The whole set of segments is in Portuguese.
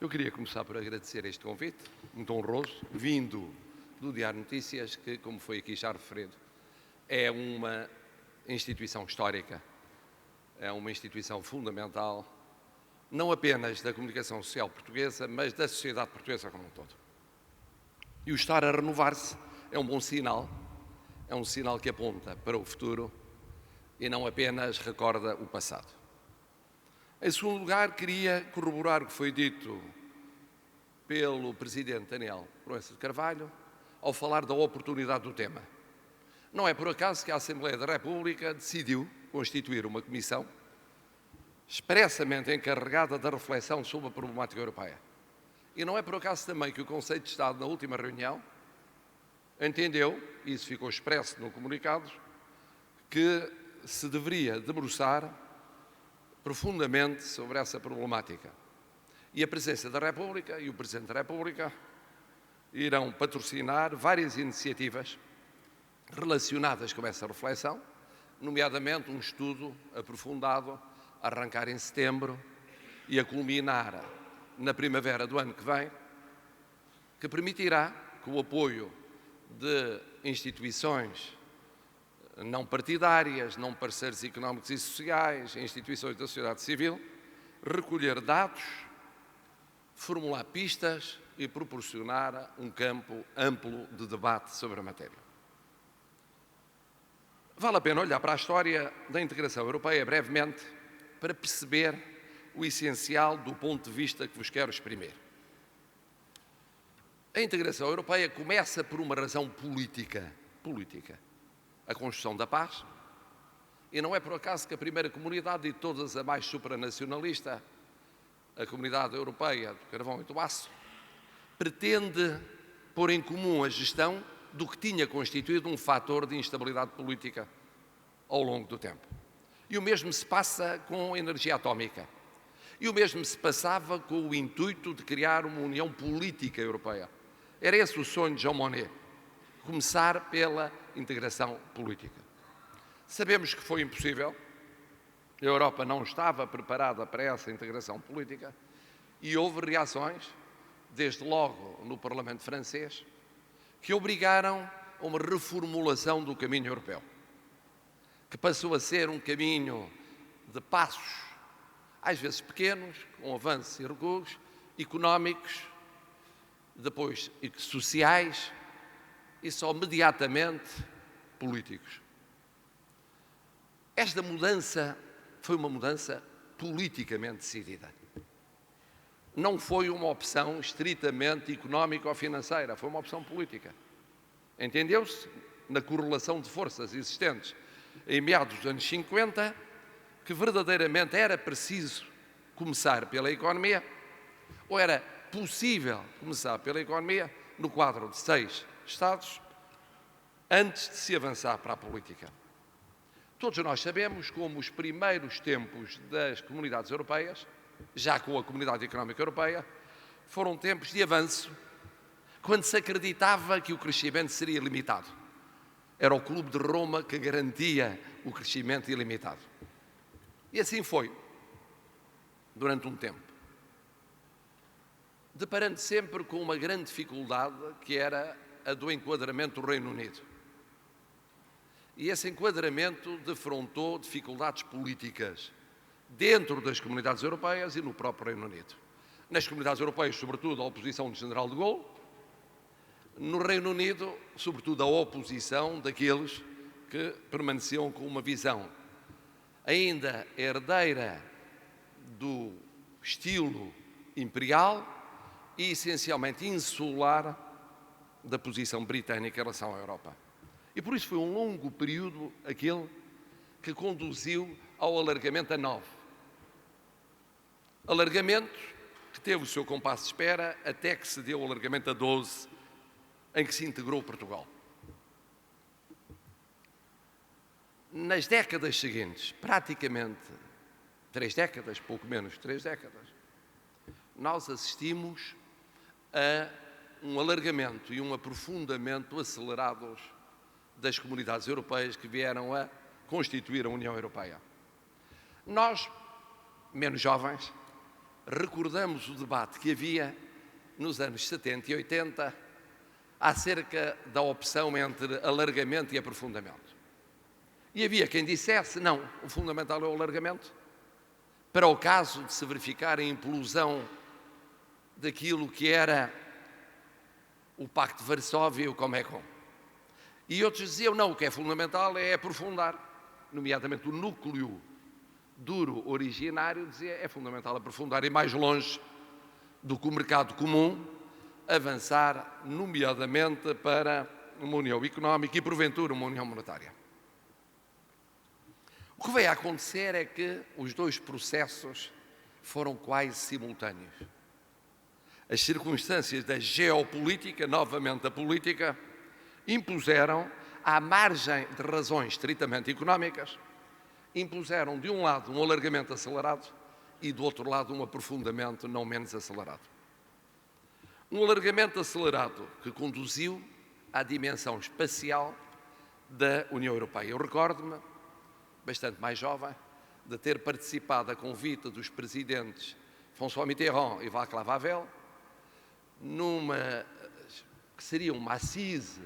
Eu queria começar por agradecer este convite, muito honroso, vindo do Diário Notícias, que, como foi aqui já referido, é uma instituição histórica, é uma instituição fundamental, não apenas da comunicação social portuguesa, mas da sociedade portuguesa como um todo. E o estar a renovar-se é um sinal que aponta para o futuro e não apenas recorda o passado. Em segundo lugar, queria corroborar o que foi dito pelo Presidente Daniel Proença de Carvalho ao falar da oportunidade do tema. Não é por acaso que a Assembleia da República decidiu constituir uma comissão expressamente encarregada da reflexão sobre a problemática europeia. E não é por acaso também que o Conselho de Estado, na última reunião, entendeu, e isso ficou expresso no comunicado, que se deveria debruçar profundamente sobre essa problemática. E a Presidência da República e o Presidente da República irão patrocinar várias iniciativas relacionadas com essa reflexão, nomeadamente um estudo aprofundado a arrancar em setembro e a culminar na primavera do ano que vem, que permitirá, com o apoio de instituições não partidárias, não parceiros económicos e sociais, instituições da sociedade civil, recolher dados, formular pistas e proporcionar um campo amplo de debate sobre a matéria. Vale a pena olhar para a história da integração europeia brevemente para perceber o essencial do ponto de vista que vos quero exprimir. A integração europeia começa por uma razão política, a construção da paz, e não é por acaso que a primeira comunidade de todas, a mais supranacionalista, a Comunidade Europeia do Carvão e do Aço, pretende pôr em comum a gestão do que tinha constituído um fator de instabilidade política ao longo do tempo. E o mesmo se passa com a energia atómica. E o mesmo se passava com o intuito de criar uma união política europeia. Era esse o sonho de Jean Monnet, começar pela integração política. Sabemos que foi impossível, a Europa não estava preparada para essa integração política e houve reações, desde logo no Parlamento francês, que obrigaram a uma reformulação do caminho europeu, que passou a ser um caminho de passos, às vezes pequenos, com avanços e recuos, económicos, depois sociais e só imediatamente políticos. Esta mudança foi uma mudança politicamente decidida. Não foi uma opção estritamente económica ou financeira, foi uma opção política. Entendeu-se, na correlação de forças existentes em meados dos anos 50, que verdadeiramente era preciso começar pela economia, ou era possível começar pela economia no quadro de 6 Estados, antes de se avançar para a política. Todos nós sabemos como os primeiros tempos das comunidades europeias, já com a Comunidade Económica Europeia, foram tempos de avanço, quando se acreditava que o crescimento seria limitado. Era o Clube de Roma que garantia o crescimento ilimitado. E assim foi, durante um tempo. Deparando sempre com uma grande dificuldade, que era a do enquadramento do Reino Unido. E esse enquadramento defrontou dificuldades políticas dentro das comunidades europeias e no próprio Reino Unido. Nas comunidades europeias, sobretudo, a oposição de General de Gaulle. No Reino Unido, sobretudo, a oposição daqueles que permaneciam com uma visão ainda herdeira do estilo imperial e, essencialmente, insular da posição britânica em relação à Europa. E por isso foi um longo período aquele que conduziu ao alargamento a 9. Alargamento que teve o seu compasso de espera até que se deu o alargamento a 12, em que se integrou Portugal. Nas décadas seguintes, praticamente 3 décadas, pouco menos de 3 décadas, nós assistimos a um alargamento e um aprofundamento acelerados das comunidades europeias que vieram a constituir a União Europeia. Nós, menos jovens, recordamos o debate que havia nos anos 70 e 80 acerca da opção entre alargamento e aprofundamento. E havia quem dissesse, não, o fundamental é o alargamento, para o caso de se verificar a implosão daquilo que era o Pacto de Varsóvia e o Comecon. E outros diziam, não, o que é fundamental é aprofundar, nomeadamente o núcleo duro originário, dizia, é fundamental aprofundar e mais longe do que o mercado comum, avançar, nomeadamente para uma união económica e, porventura, uma união monetária. O que veio a acontecer é que os dois processos foram quase simultâneos. As circunstâncias da geopolítica, novamente a política, impuseram, à margem de razões estritamente económicas, impuseram de um lado um alargamento acelerado e do outro lado um aprofundamento não menos acelerado. Um alargamento acelerado que conduziu à dimensão espacial da União Europeia. Eu recordo-me, bastante mais jovem, de ter participado a convite dos presidentes François Mitterrand e Václav Havel, que seria uma assise,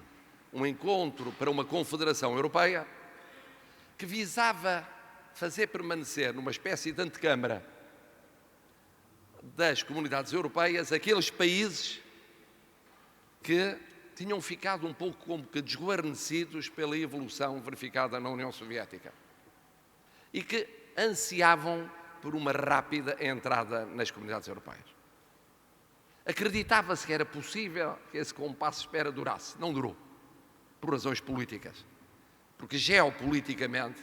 um encontro para uma confederação europeia, que visava fazer permanecer numa espécie de antecâmara das comunidades europeias aqueles países que tinham ficado um pouco como que desguarnecidos pela evolução verificada na União Soviética e que ansiavam por uma rápida entrada nas comunidades europeias. Acreditava-se que era possível que esse compasso de espera durasse. Não durou, por razões políticas, porque geopoliticamente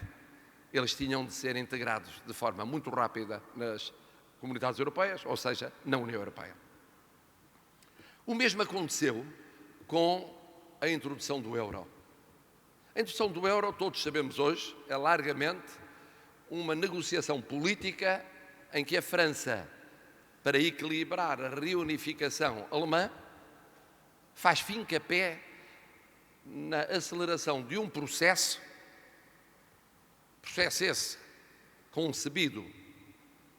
eles tinham de ser integrados de forma muito rápida nas comunidades europeias, ou seja, na União Europeia. O mesmo aconteceu com a introdução do euro. A introdução do euro, todos sabemos hoje, é largamente uma negociação política em que a França, para equilibrar a reunificação alemã, faz fincapé na aceleração de um processo esse concebido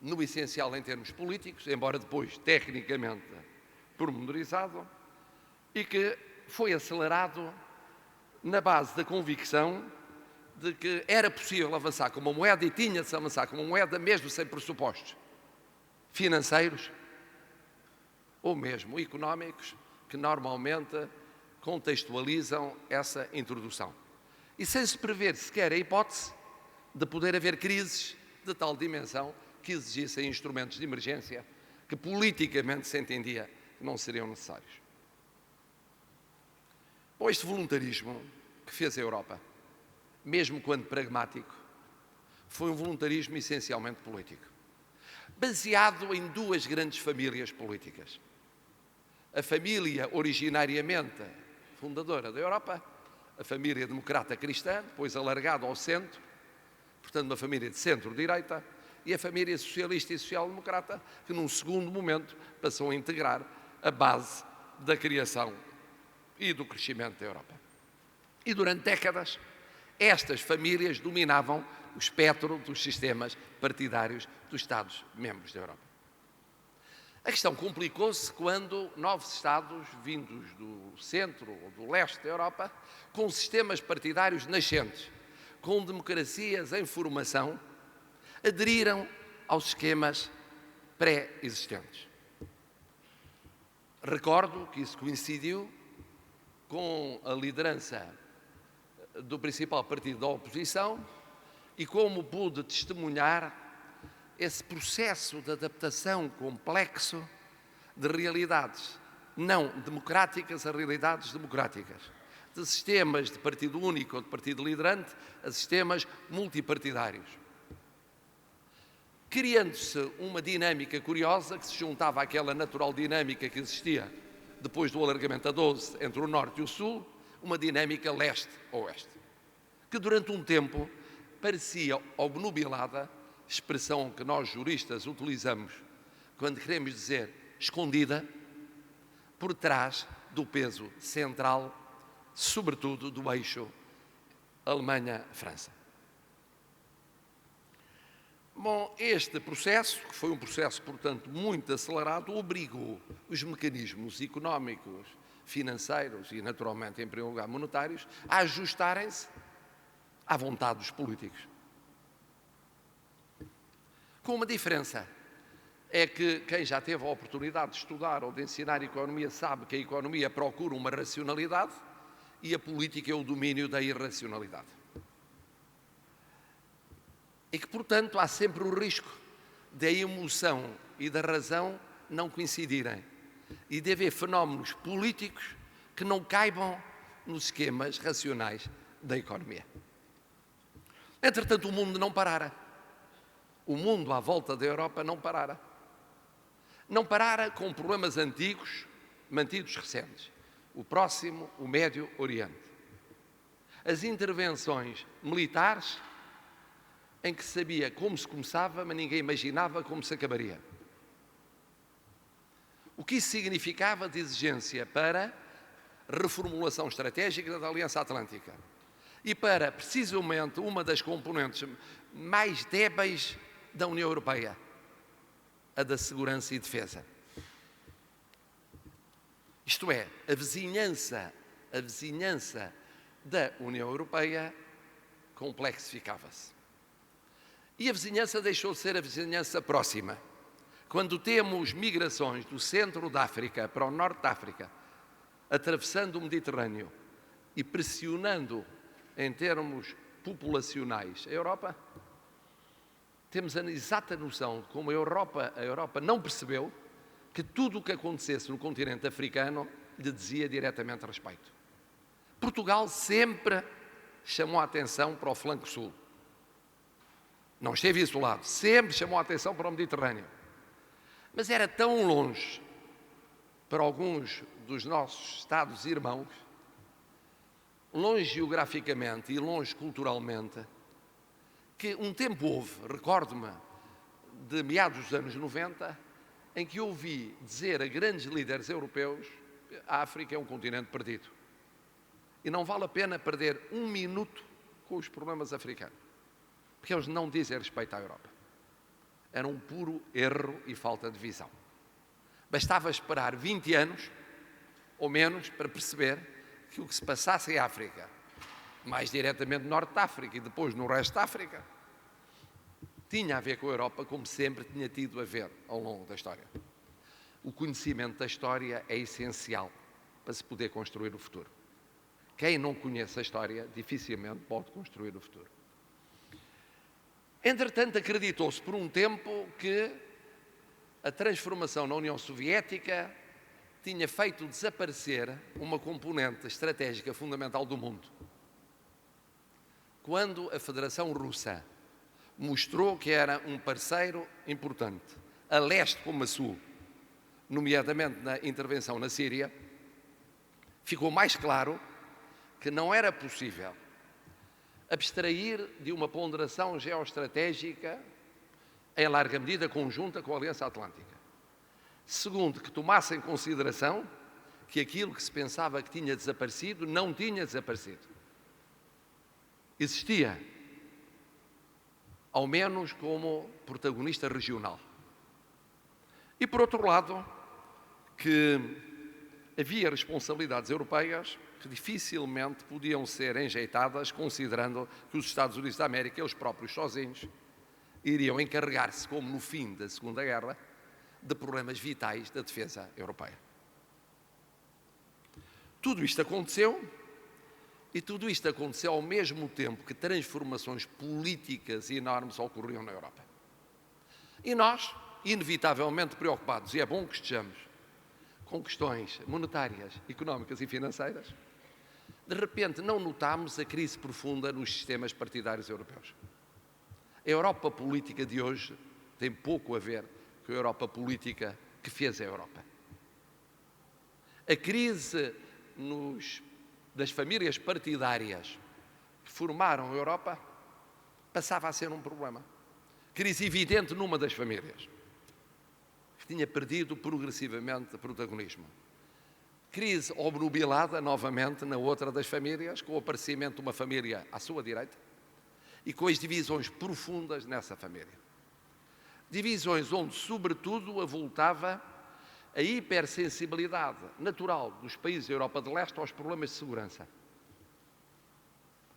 no essencial em termos políticos, embora depois tecnicamente pormenorizado, e que foi acelerado na base da convicção de que era possível avançar com uma moeda e tinha de se avançar com uma moeda mesmo sem pressupostos financeiros ou mesmo económicos que normalmente contextualizam essa introdução. E sem se prever sequer a hipótese de poder haver crises de tal dimensão que exigissem instrumentos de emergência que politicamente se entendia que não seriam necessários. Bom, este voluntarismo que fez a Europa, mesmo quando pragmático, foi um voluntarismo essencialmente político, baseado em duas grandes famílias políticas. A família originariamente fundadora da Europa, a família democrata cristã, depois alargada ao centro, portanto uma família de centro-direita, e a família socialista e social-democrata, que num segundo momento passou a integrar a base da criação e do crescimento da Europa. E durante décadas, estas famílias dominavam o espectro dos sistemas partidários dos Estados-membros da Europa. A questão complicou-se quando novos Estados, vindos do centro ou do leste da Europa, com sistemas partidários nascentes, com democracias em formação, aderiram aos esquemas pré-existentes. Recordo que isso coincidiu com a liderança do principal partido da oposição e como pude testemunhar esse processo de adaptação complexo de realidades não democráticas a realidades democráticas, de sistemas de partido único ou de partido liderante a sistemas multipartidários, criando-se uma dinâmica curiosa que se juntava àquela natural dinâmica que existia depois do alargamento a 12 entre o Norte e o Sul, uma dinâmica leste-oeste, que durante um tempo parecia obnubilada, expressão que nós juristas utilizamos quando queremos dizer escondida, por trás do peso central, sobretudo do eixo Alemanha-França. Bom, este processo, que foi um processo, portanto, muito acelerado, obrigou os mecanismos económicos, financeiros e, naturalmente, em primeiro lugar, monetários, a ajustarem-se à vontade dos políticos. Com uma diferença, é que quem já teve a oportunidade de estudar ou de ensinar economia sabe que a economia procura uma racionalidade e a política é o domínio da irracionalidade. E que, portanto, há sempre o risco da emoção e da razão não coincidirem e de haver fenómenos políticos que não caibam nos esquemas racionais da economia. Entretanto, o mundo não parara. O mundo à volta da Europa não parara. Não parara com problemas antigos, mantidos recentes. O Próximo, o Médio Oriente. As intervenções militares em que se sabia como se começava, mas ninguém imaginava como se acabaria. O que isso significava de exigência para reformulação estratégica da Aliança Atlântica e para, precisamente, uma das componentes mais débeis da União Europeia, a da segurança e defesa. Isto é, a vizinhança da União Europeia complexificava-se. E a vizinhança deixou de ser a vizinhança próxima. Quando temos migrações do centro da África para o norte da África, atravessando o Mediterrâneo e pressionando em termos populacionais a Europa, temos a exata noção de como a Europa não percebeu que tudo o que acontecesse no continente africano lhe dizia diretamente respeito. Portugal sempre chamou a atenção para o flanco sul. Não esteve isolado, sempre chamou a atenção para o Mediterrâneo. Mas era tão longe para alguns dos nossos Estados-irmãos, longe geograficamente e longe culturalmente, que um tempo houve, recordo-me, de meados dos anos 90, em que ouvi dizer a grandes líderes europeus que a África é um continente perdido. E não vale a pena perder um minuto com os problemas africanos, porque eles não dizem respeito à Europa. Era um puro erro e falta de visão. Bastava esperar 20 anos, ou menos, para perceber que o que se passasse em África, mais diretamente no Norte de África e depois no resto da África, tinha a ver com a Europa como sempre tinha tido a ver ao longo da história. O conhecimento da história é essencial para se poder construir o futuro. Quem não conhece a história dificilmente pode construir o futuro. Entretanto, acreditou-se por um tempo que a transformação na União Soviética tinha feito desaparecer uma componente estratégica fundamental do mundo. Quando a Federação Russa mostrou que era um parceiro importante, a leste como a sul, nomeadamente na intervenção na Síria, ficou mais claro que não era possível abstrair de uma ponderação geoestratégica em larga medida conjunta com a Aliança Atlântica. Segundo, que tomasse em consideração que aquilo que se pensava que tinha desaparecido não tinha desaparecido. Existia, ao menos como protagonista regional. E, por outro lado, que havia responsabilidades europeias que dificilmente podiam ser enjeitadas, considerando que os Estados Unidos da América, eles próprios sozinhos, iriam encarregar-se, como no fim da Segunda Guerra, de problemas vitais da defesa europeia. Tudo isto aconteceu, e tudo isto aconteceu ao mesmo tempo que transformações políticas enormes ocorriam na Europa. E nós, inevitavelmente preocupados, e é bom que estejamos, com questões monetárias, económicas e financeiras, de repente não notámos a crise profunda nos sistemas partidários europeus. A Europa política de hoje tem pouco a ver com a Europa política que fez a Europa. A crise das famílias partidárias que formaram a Europa passava a ser um problema. Crise evidente numa das famílias, que tinha perdido progressivamente protagonismo. Crise obnubilada novamente na outra das famílias, com o aparecimento de uma família à sua direita e com as divisões profundas nessa família. Divisões onde, sobretudo, avultava a hipersensibilidade natural dos países da Europa de Leste aos problemas de segurança,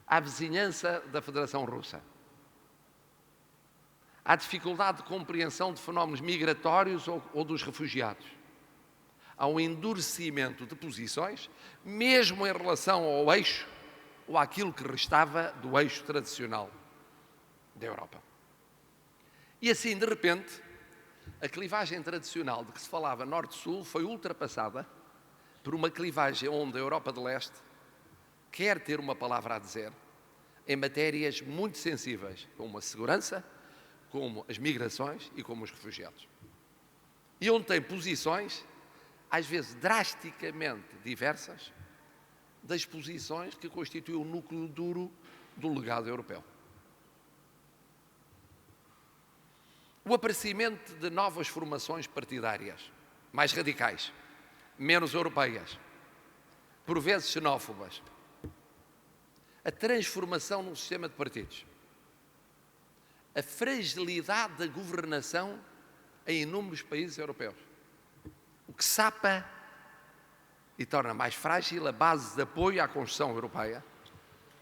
à vizinhança da Federação Russa, à dificuldade de compreensão de fenómenos migratórios ou dos refugiados, ao endurecimento de posições, mesmo em relação ao eixo ou àquilo que restava do eixo tradicional da Europa. E assim, de repente, a clivagem tradicional de que se falava Norte-Sul foi ultrapassada por uma clivagem onde a Europa de Leste quer ter uma palavra a dizer em matérias muito sensíveis, como a segurança, como as migrações e como os refugiados. E onde tem posições, às vezes drasticamente diversas, das posições que constituem o núcleo duro do legado europeu. O aparecimento de novas formações partidárias, mais radicais, menos europeias, por vezes xenófobas, a transformação no sistema de partidos, a fragilidade da governação em inúmeros países europeus, o que sapa e torna mais frágil a base de apoio à construção europeia,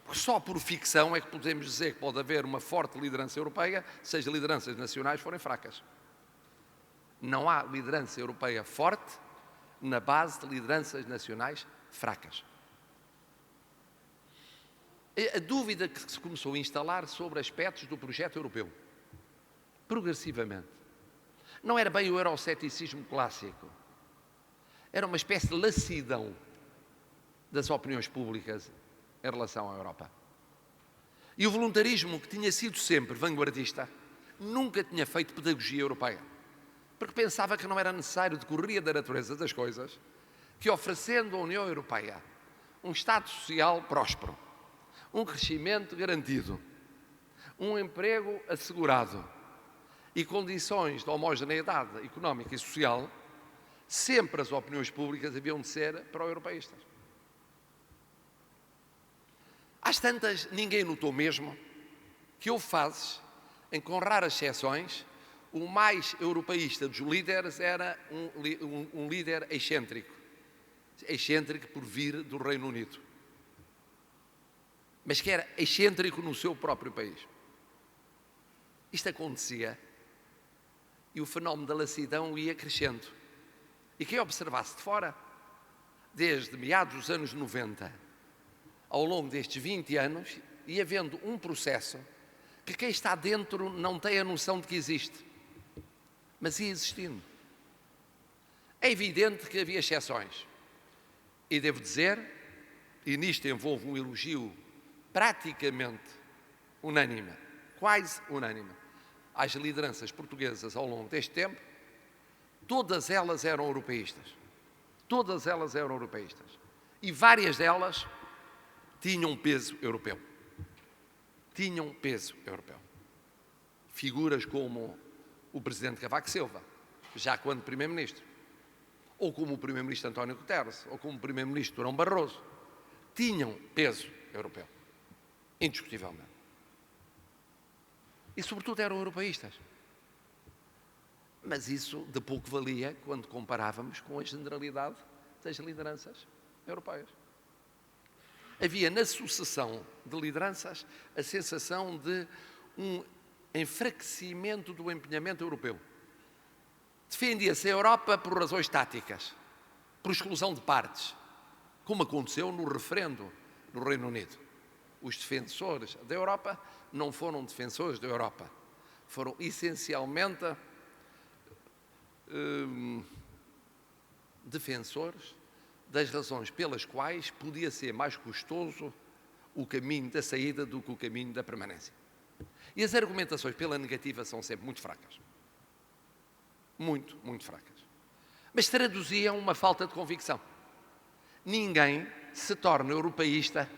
porque só por ficção é que podemos dizer que pode haver uma forte liderança europeia se as lideranças nacionais forem fracas. Não há liderança europeia forte na base de lideranças nacionais fracas. A dúvida que se começou a instalar sobre aspectos do projeto europeu, progressivamente, não era bem o euroceticismo clássico, era uma espécie de lassidão das opiniões públicas em relação à Europa. E o voluntarismo, que tinha sido sempre vanguardista, nunca tinha feito pedagogia europeia, porque pensava que não era necessário, decorria da natureza das coisas, que oferecendo à União Europeia um Estado social próspero, um crescimento garantido, um emprego assegurado e condições de homogeneidade económica e social, sempre as opiniões públicas haviam de ser pró-europeístas. Às tantas, ninguém notou mesmo que houve fases em que, com raras exceções, o mais europeísta dos líderes era um líder excêntrico por vir do Reino Unido, mas que era excêntrico no seu próprio país. Isto acontecia e o fenómeno da lassidão ia crescendo. E quem observasse de fora, desde meados dos anos 90, ao longo destes 20 anos, ia vendo um processo que quem está dentro não tem a noção de que existe, mas ia existindo. É evidente que havia exceções. E devo dizer, e nisto envolve um elogio praticamente unânime, quase unânime, às lideranças portuguesas ao longo deste tempo, todas elas eram europeístas. Todas elas eram europeístas. E várias delas tinham peso europeu. Tinham peso europeu. Figuras como o presidente Cavaco Silva, já quando primeiro-ministro, ou como o primeiro-ministro António Guterres, ou como o primeiro-ministro Durão Barroso, tinham peso europeu, indiscutivelmente. E, sobretudo, eram europeístas. Mas isso de pouco valia quando comparávamos com a generalidade das lideranças europeias. Havia na sucessão de lideranças a sensação de um enfraquecimento do empenhamento europeu. Defendia-se a Europa por razões táticas, por exclusão de partes, como aconteceu no referendo no Reino Unido. Os defensores da Europa não foram defensores da Europa, foram essencialmente defensores das razões pelas quais podia ser mais custoso o caminho da saída do que o caminho da permanência. E as argumentações pela negativa são sempre muito fracas. Muito, muito fracas. Mas traduziam uma falta de convicção. Ninguém se torna europeísta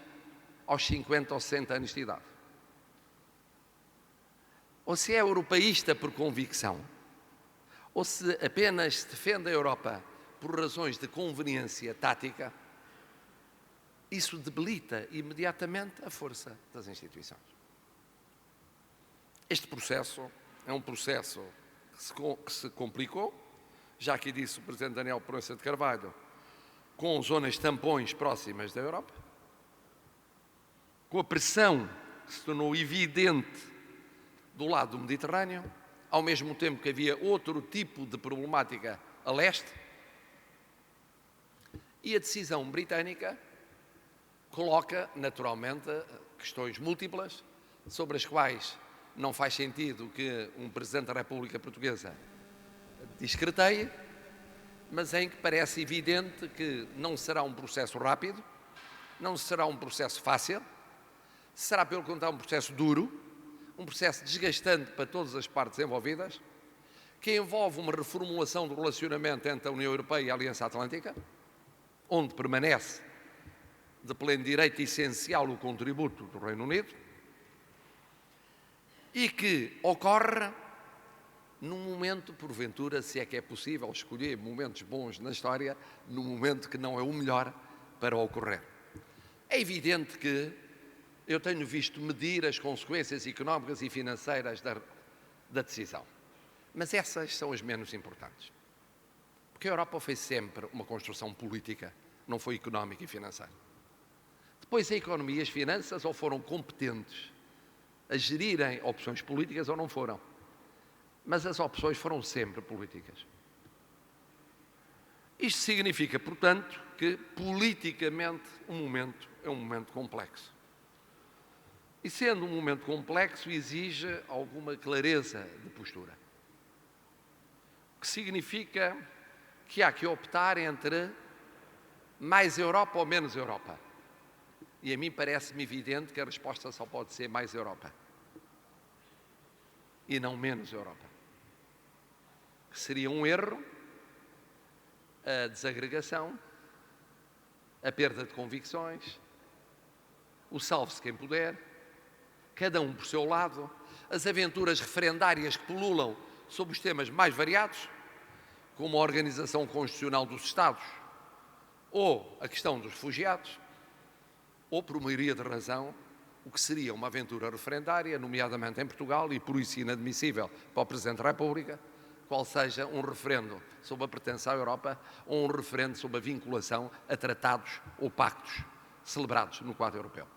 aos 50 ou 60 anos de idade. Ou se é europeísta por convicção, ou se apenas defende a Europa por razões de conveniência tática, isso debilita imediatamente a força das instituições. Este processo é um processo que se complicou, já que disse o Presidente Daniel Proença de Carvalho, com zonas tampões próximas da Europa, com a pressão que se tornou evidente do lado do Mediterrâneo, ao mesmo tempo que havia outro tipo de problemática a leste, e a decisão britânica coloca, naturalmente, questões múltiplas, sobre as quais não faz sentido que um Presidente da República Portuguesa discreteie, mas em que parece evidente que não será um processo rápido, não será um processo fácil, será, pelo contrário, um processo duro, um processo desgastante para todas as partes envolvidas, que envolve uma reformulação do relacionamento entre a União Europeia e a Aliança Atlântica, onde permanece de pleno direito essencial o contributo do Reino Unido, e que ocorre num momento, porventura, se é que é possível escolher momentos bons na história, num momento que não é o melhor para ocorrer. É evidente que eu tenho visto medir as consequências económicas e financeiras da decisão, mas essas são as menos importantes. Porque a Europa foi sempre uma construção política, não foi económica e financeira. Depois a economia e as finanças ou foram competentes a gerirem opções políticas ou não foram. Mas as opções foram sempre políticas. Isto significa, portanto, que politicamente o momento é um momento complexo. E sendo um momento complexo, exige alguma clareza de postura. O que significa que há que optar entre mais Europa ou menos Europa. E a mim parece-me evidente que a resposta só pode ser mais Europa. E não menos Europa. Que seria um erro a desagregação, a perda de convicções, o salve-se quem puder, cada um por seu lado, as aventuras referendárias que pululam sobre os temas mais variados, como a organização constitucional dos Estados ou a questão dos refugiados, ou, por maioria de razão, o que seria uma aventura referendária, nomeadamente em Portugal, e por isso inadmissível para o Presidente da República, qual seja um referendo sobre a pertença à Europa ou um referendo sobre a vinculação a tratados ou pactos celebrados no quadro europeu.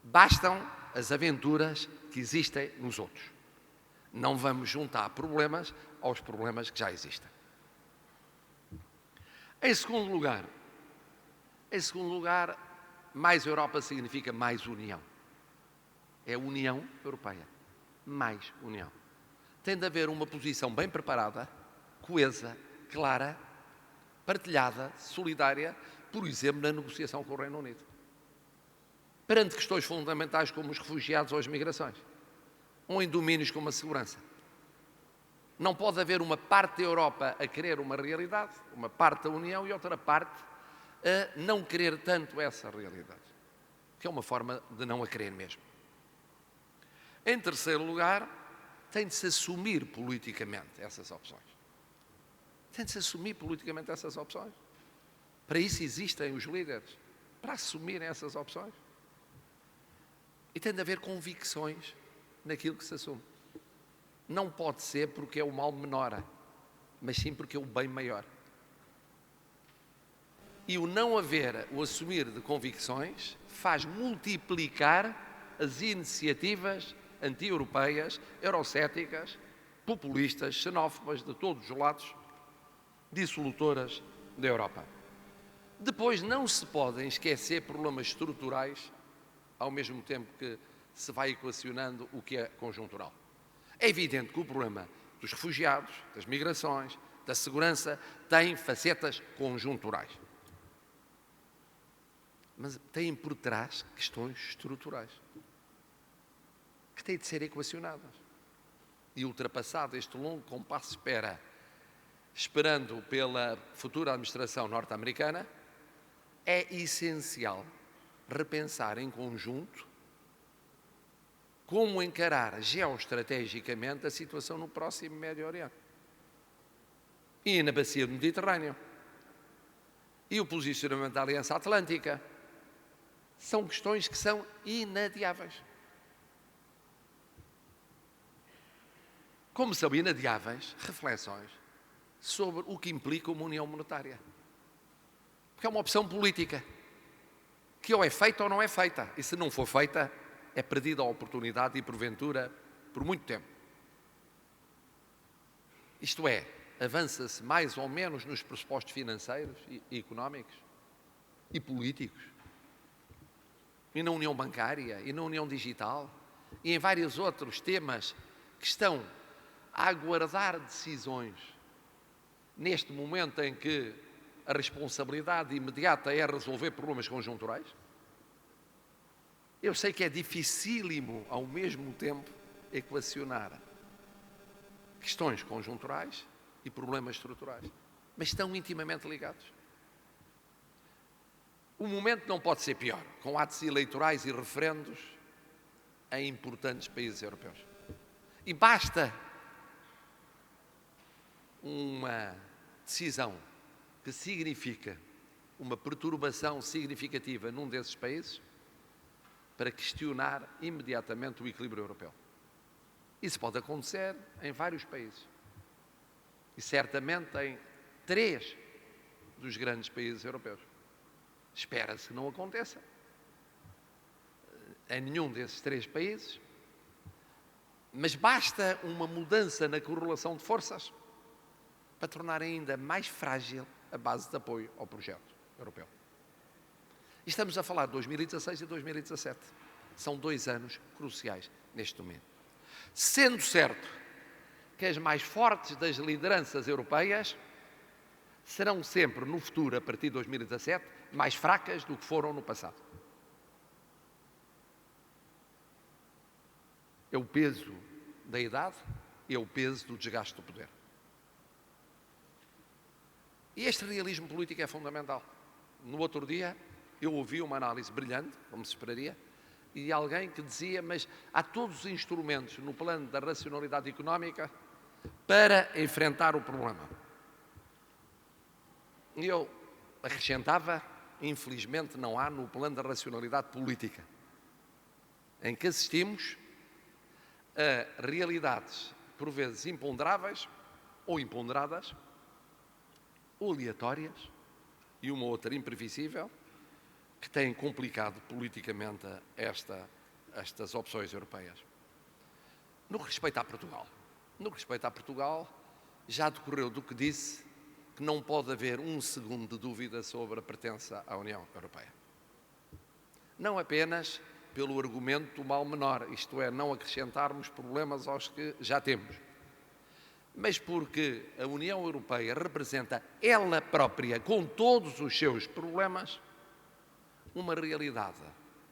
Bastam as aventuras que existem nos outros. Não vamos juntar problemas aos problemas que já existem. Em segundo lugar, mais Europa significa mais união. É União Europeia. Mais união. Tem de haver uma posição bem preparada, coesa, clara, partilhada, solidária, por exemplo, na negociação com o Reino Unido. Perante questões fundamentais como os refugiados ou as migrações, ou em domínios como a segurança. Não pode haver uma parte da Europa a querer uma realidade, uma parte da União e outra parte a não querer tanto essa realidade, que é uma forma de não a querer mesmo. Em terceiro lugar, tem de se assumir politicamente essas opções. Tem de se assumir politicamente essas opções. Para isso existem os líderes, para assumirem essas opções. E tem de haver convicções naquilo que se assume. Não pode ser porque é o mal menor, mas sim porque é o bem maior. E o não haver, o assumir de convicções, faz multiplicar as iniciativas anti-europeias, eurocéticas, populistas, xenófobas, de todos os lados, dissolutoras da Europa. Depois não se podem esquecer problemas estruturais, ao mesmo tempo que se vai equacionando o que é conjuntural. É evidente que o problema dos refugiados, das migrações, da segurança, tem facetas conjunturais. Mas têm por trás questões estruturais que têm de ser equacionadas. E ultrapassado este longo compasso de espera, esperando pela futura administração norte-americana, é essencial repensar em conjunto como encarar geoestrategicamente a situação no próximo Médio Oriente e na bacia do Mediterrâneo e o posicionamento da Aliança Atlântica. São questões que são inadiáveis. como são inadiáveis reflexões sobre o que implica uma união monetária. Porque é uma opção política, que ou é feita ou não é feita. E se não for feita, é perdida a oportunidade e, porventura, por muito tempo. Isto é, avança-se mais ou menos nos pressupostos financeiros e económicos e políticos, e na união bancária, e na união digital, e em vários outros temas que estão a aguardar decisões neste momento em que a responsabilidade imediata é resolver problemas conjunturais. Eu sei que é dificílimo, ao mesmo tempo, equacionar questões conjunturais e problemas estruturais, mas estão intimamente ligados. O momento não pode ser pior, com atos eleitorais e referendos em importantes países europeus. E basta uma decisão que significa uma perturbação significativa num desses países para questionar imediatamente o equilíbrio europeu. Isso pode acontecer em vários países. E certamente em 3 dos grandes países europeus. Espera-se que não aconteça em nenhum desses 3 países, mas basta uma mudança na correlação de forças para tornar ainda mais frágil a base de apoio ao projeto europeu. E estamos a falar de 2016 e 2017. São 2 anos cruciais neste momento. Sendo certo que as mais fortes das lideranças europeias serão sempre, no futuro, a partir de 2017, mais fracas do que foram no passado. É o peso da idade, é o peso do desgaste do poder. E este realismo político é fundamental. No outro dia, eu ouvi uma análise brilhante, como se esperaria, e de alguém que dizia, mas há todos os instrumentos no plano da racionalidade económica para enfrentar o problema. E eu acrescentava, infelizmente não há no plano da racionalidade política, em que assistimos a realidades, por vezes, imponderáveis ou imponderadas, ou aleatórias, e uma outra imprevisível, que têm complicado politicamente estas opções europeias. No que respeita a Portugal, já decorreu do que disse que não pode haver um segundo de dúvida sobre a pertença à União Europeia. Não apenas pelo argumento do mal menor, isto é, não acrescentarmos problemas aos que já temos, mas porque a União Europeia representa ela própria, com todos os seus problemas, uma realidade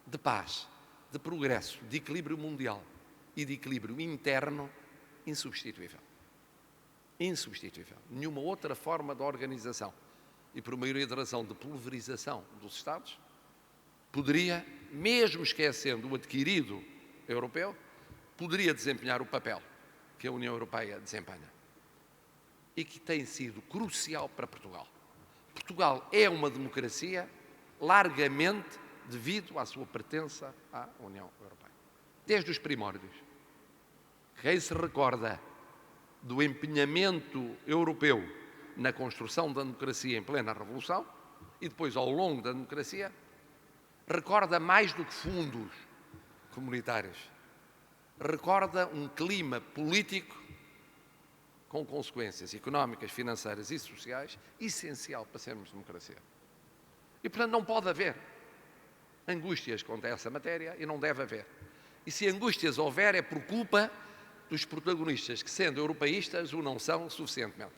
de paz, de progresso, de equilíbrio mundial e de equilíbrio interno insubstituível. Insubstituível. Nenhuma outra forma de organização e por maioria de razão de pulverização dos Estados poderia, mesmo esquecendo o adquirido europeu, poderia desempenhar o papel que a União Europeia desempenha e que tem sido crucial para Portugal. Portugal é uma democracia largamente devido à sua pertença à União Europeia. Desde os primórdios. Quem se recorda do empenhamento europeu na construção da democracia em plena Revolução e depois ao longo da democracia, recorda mais do que fundos comunitários. Recorda um clima político com consequências económicas, financeiras e sociais essencial para sermos democracia. E, portanto, não pode haver angústias quanto a essa matéria e não deve haver. E se angústias houver é por culpa dos protagonistas que, sendo europeístas, o não são suficientemente.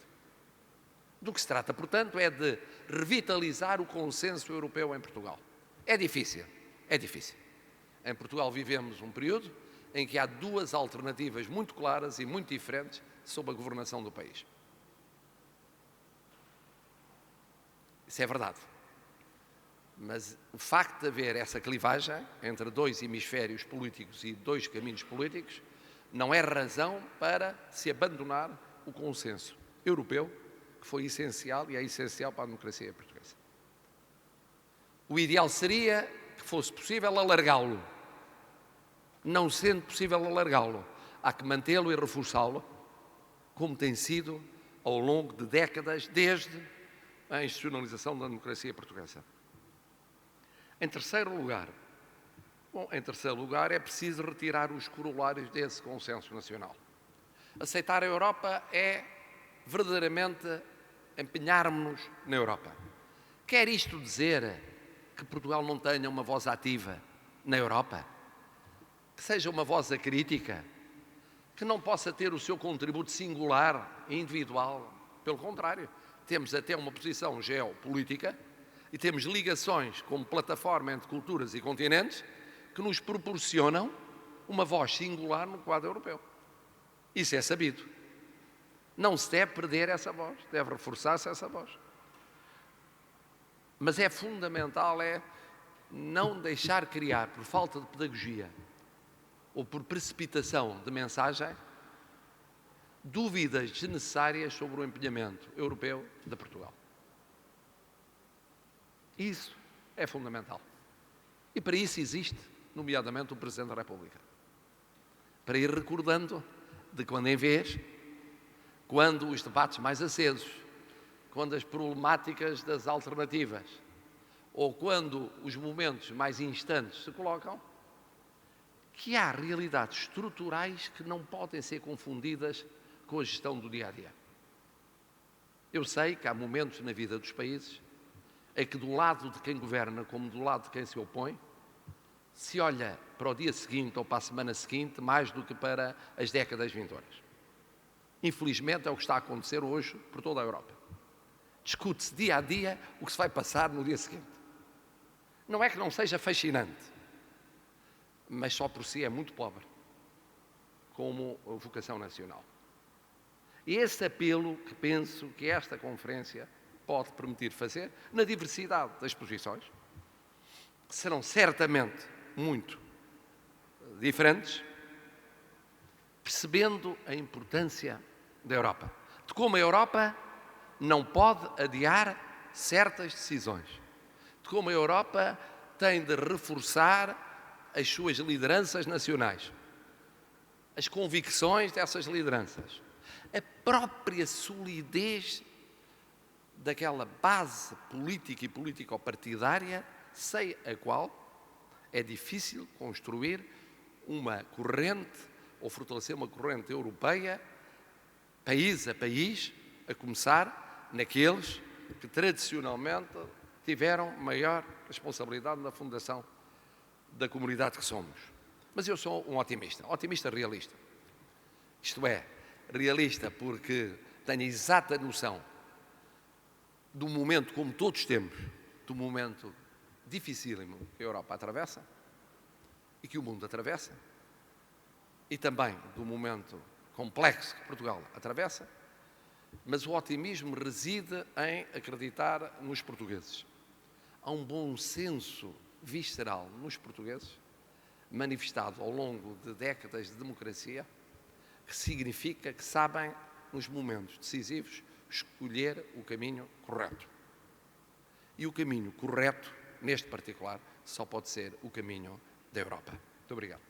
Do que se trata, portanto, é de revitalizar o consenso europeu em Portugal. É difícil, é difícil. Em Portugal vivemos um período em que há 2 alternativas muito claras e muito diferentes sobre a governação do país. Isso é verdade. Mas o facto de haver essa clivagem entre 2 hemisférios políticos e 2 caminhos políticos não é razão para se abandonar o consenso europeu, que foi essencial e é essencial para a democracia portuguesa. O ideal seria que fosse possível alargá-lo. Não sendo possível alargá-lo, há que mantê-lo e reforçá-lo como tem sido ao longo de décadas, desde a institucionalização da democracia portuguesa. Em terceiro lugar, é preciso retirar os corolários desse consenso nacional. Aceitar a Europa é verdadeiramente empenharmos-nos na Europa. Quer isto dizer que Portugal não tenha uma voz ativa na Europa? Que seja uma voz acrítica? Que não possa ter o seu contributo singular e individual? Pelo contrário, temos até uma posição geopolítica e temos ligações como plataforma entre culturas e continentes que nos proporcionam uma voz singular no quadro europeu. Isso é sabido. Não se deve perder essa voz, deve reforçar-se essa voz. Mas é fundamental não deixar criar, por falta de pedagogia ou por precipitação de mensagem, dúvidas desnecessárias sobre o empenhamento europeu de Portugal. Isso é fundamental. E para isso existe, nomeadamente, o Presidente da República. Para ir recordando de quando em vez, quando os debates mais acesos, quando as problemáticas das alternativas ou quando os momentos mais instantes se colocam, que há realidades estruturais que não podem ser confundidas com a gestão do dia-a-dia. Eu sei que há momentos na vida dos países em que do lado de quem governa como do lado de quem se opõe, se olha para o dia seguinte ou para a semana seguinte mais do que para as décadas vindouras. Infelizmente é o que está a acontecer hoje por toda a Europa. Discute-se dia a dia o que se vai passar no dia seguinte. Não é que não seja fascinante, mas só por si é muito pobre, como vocação nacional. E esse apelo que penso que esta conferência pode permitir fazer, na diversidade das posições, que serão certamente muito diferentes, percebendo a importância da Europa, de como a Europa não pode adiar certas decisões, de como a Europa tem de reforçar as suas lideranças nacionais, as convicções dessas lideranças, a própria solidez daquela base política e político-partidária sem a qual é difícil construir uma corrente ou fortalecer uma corrente europeia, país a país, a começar naqueles que tradicionalmente tiveram maior responsabilidade na fundação da comunidade que somos. Mas eu sou um otimista realista. Isto é, realista porque tenho a exata noção do momento, como todos temos, do momento dificílimo que a Europa atravessa e que o mundo atravessa, e também do momento complexo que Portugal atravessa, mas o otimismo reside em acreditar nos portugueses. Há um bom senso visceral nos portugueses, manifestado ao longo de décadas de democracia, que significa que sabem, nos momentos decisivos, escolher o caminho correto. E o caminho correto, neste particular, só pode ser o caminho da Europa. Muito obrigado.